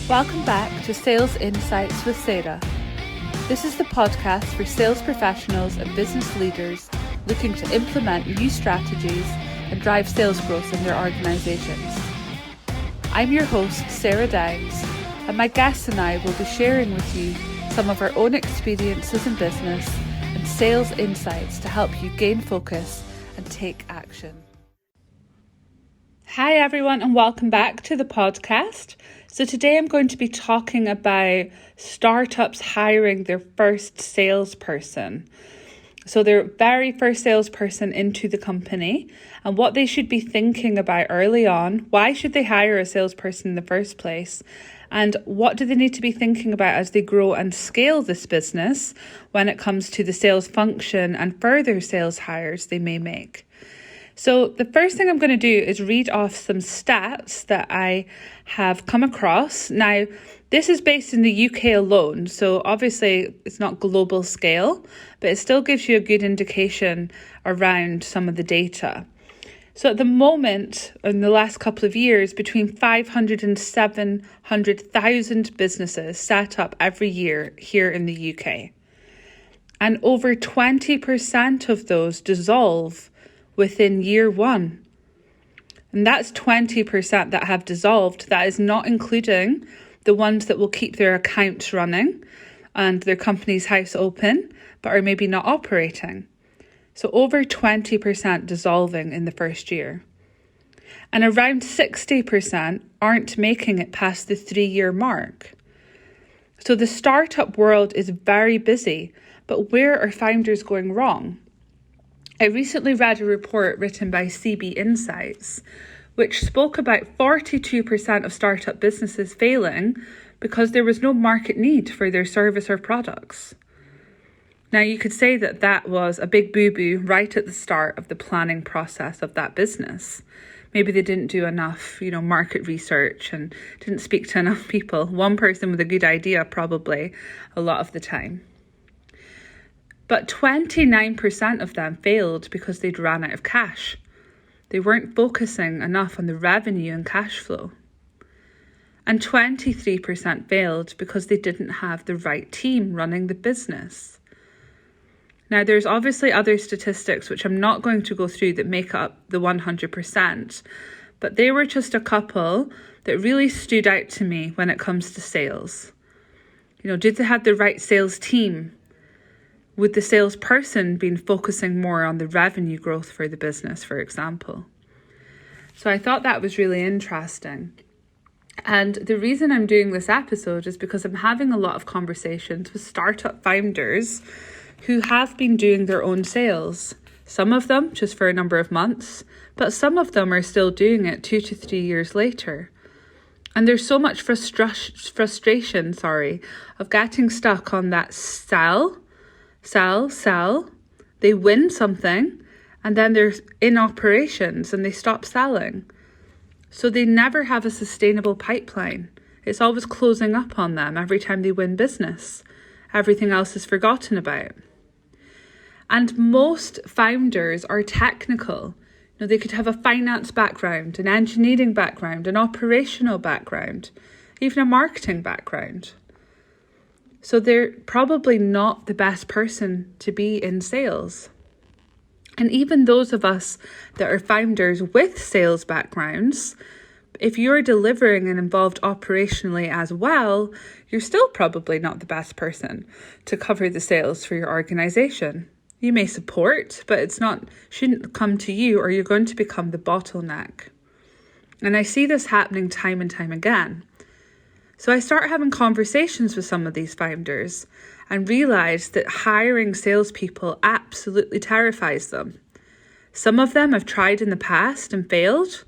Welcome back to Sales Insights with Sarah. This is the podcast for sales professionals and business leaders looking to implement new strategies and drive sales growth in their organisations. I'm your host, Sarah Downs, and my guests and I will be sharing with you some of our own experiences in business and sales insights to help you gain focus and take action. Hi everyone, and welcome back to the podcast. So today I'm going to be talking about startups hiring their first salesperson. So their very first salesperson into the company and what they should be thinking about early on. Why should they hire a salesperson in the first place? And what do they need to be thinking about as they grow and scale this business when it comes to the sales function and further sales hires they may make? So the first thing I'm going to do is read off some stats that I have come across. Now, this is based in the UK alone, so obviously it's not global scale, but it still gives you a good indication around some of the data. So at the moment, in the last couple of years, between 500 and 700,000 businesses set up every year here in the UK. And over 20% of those dissolve within year one. And that's 20% that have dissolved. That is not including the ones that will keep their accounts running and their company's house open, but are maybe not operating. So over 20% dissolving in the first year. And around 60% aren't making it past the 3-year mark. So the startup world is very busy, but where are founders going wrong? I recently read a report written by CB Insights, which spoke about 42% of startup businesses failing because there was no market need for their service or products. Now, you could say that that was a big boo-boo right at the start of the planning process of that business. Maybe they didn't do enough, market research and didn't speak to enough people. One person with a good idea, probably, a lot of the time. But 29% of them failed because they'd ran out of cash. They weren't focusing enough on the revenue and cash flow. And 23% failed because they didn't have the right team running the business. Now, there's obviously other statistics which I'm not going to go through that make up the 100%, but they were just a couple that really stood out to me when it comes to sales. Did they have the right sales team? Would the salesperson been focusing more on the revenue growth for the business, for example? So I thought that was really interesting. And the reason I'm doing this episode is because I'm having a lot of conversations with startup founders who have been doing their own sales. Some of them just for a number of months, but some of them are still doing it 2 to 3 years later. And there's so much frustration, of getting stuck on that sell. They win something and then they're in operations and they stop selling. So they never have a sustainable pipeline. It's always closing up on them every time they win business. Everything else is forgotten about. And most founders are technical. They could have a finance background, an engineering background, an operational background, even a marketing background. So they're probably not the best person to be in sales. And even those of us that are founders with sales backgrounds, if you're delivering and involved operationally as well, you're still probably not the best person to cover the sales for your organization. You may support, but shouldn't come to you or you're going to become the bottleneck. And I see this happening time and time again. So I start having conversations with some of these founders and realize that hiring salespeople absolutely terrifies them. Some of them have tried in the past and failed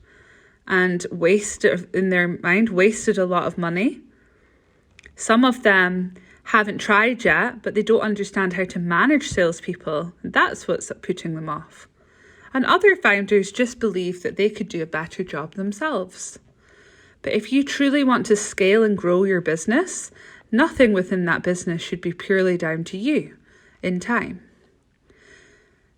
and wasted a lot of money. Some of them haven't tried yet, but they don't understand how to manage salespeople. That's what's putting them off. And other founders just believe that they could do a better job themselves. But if you truly want to scale and grow your business, nothing within that business should be purely down to you in time.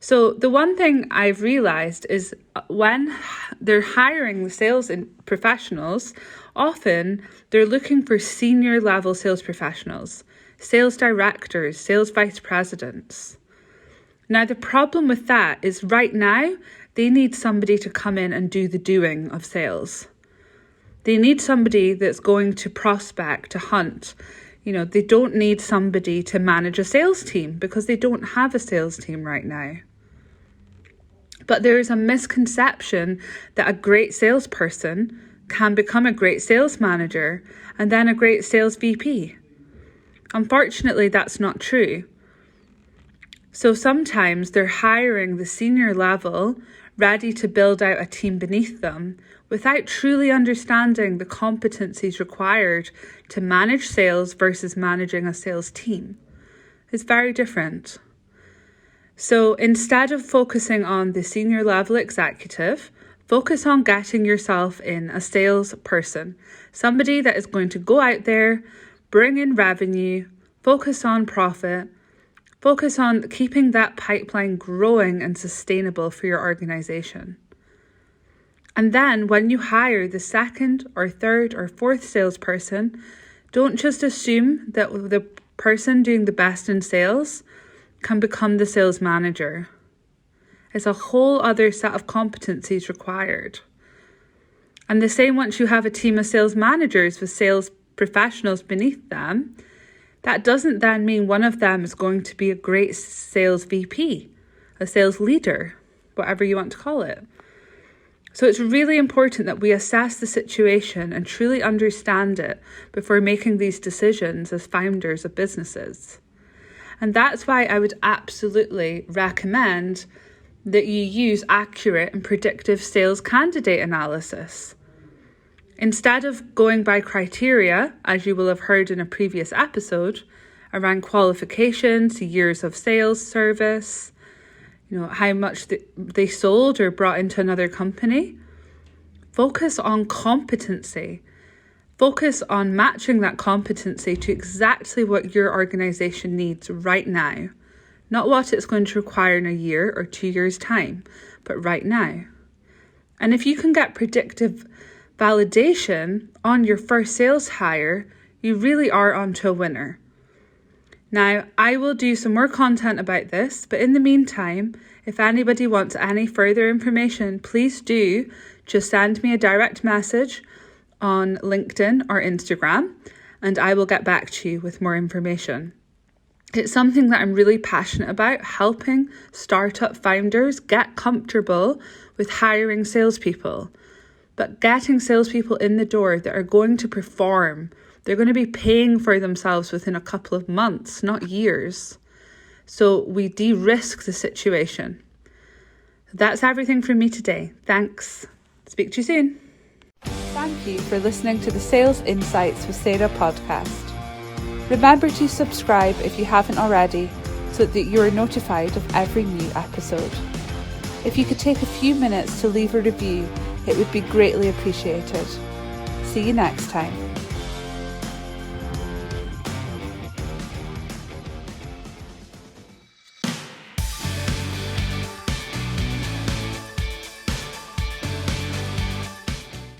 So the one thing I've realized is when they're hiring the sales professionals, often they're looking for senior level sales professionals, sales directors, sales vice presidents. Now, the problem with that is right now, they need somebody to come in and do the doing of sales. They need somebody that's going to prospect, to hunt. They don't need somebody to manage a sales team because they don't have a sales team right now. But there is a misconception that a great salesperson can become a great sales manager and then a great sales VP. Unfortunately, that's not true. So sometimes they're hiring the senior level, ready to build out a team beneath them, without truly understanding the competencies required to manage sales versus managing a sales team. It's very different. So instead of focusing on the senior level executive, focus on getting yourself in a salesperson, somebody that is going to go out there, bring in revenue, focus on profit, focus on keeping that pipeline growing and sustainable for your organization. And then when you hire the second or third or fourth salesperson, don't just assume that the person doing the best in sales can become the sales manager. It's a whole other set of competencies required. And the same once you have a team of sales managers with sales professionals beneath them, that doesn't then mean one of them is going to be a great sales VP, a sales leader, whatever you want to call it. So it's really important that we assess the situation and truly understand it before making these decisions as founders of businesses. And that's why I would absolutely recommend that you use accurate and predictive sales candidate analysis. Instead of going by criteria, as you will have heard in a previous episode, around qualifications, years of sales service, how much they sold or brought into another company, focus on competency. Focus on matching that competency to exactly what your organization needs right now. Not what it's going to require in a year or 2 years' time, but right now. And if you can get predictive validation on your first sales hire, you really are onto a winner. Now, I will do some more content about this, but in the meantime, if anybody wants any further information, please do just send me a direct message on LinkedIn or Instagram, and I will get back to you with more information. It's something that I'm really passionate about, helping startup founders get comfortable with hiring salespeople, but getting salespeople in the door that are going to perform. They're going to be paying for themselves within a couple of months, not years. So we de-risk the situation. That's everything from me today. Thanks. Speak to you soon. Thank you for listening to the Sales Insights with Sarah podcast. Remember to subscribe if you haven't already so that you are notified of every new episode. If you could take a few minutes to leave a review, it would be greatly appreciated. See you next time.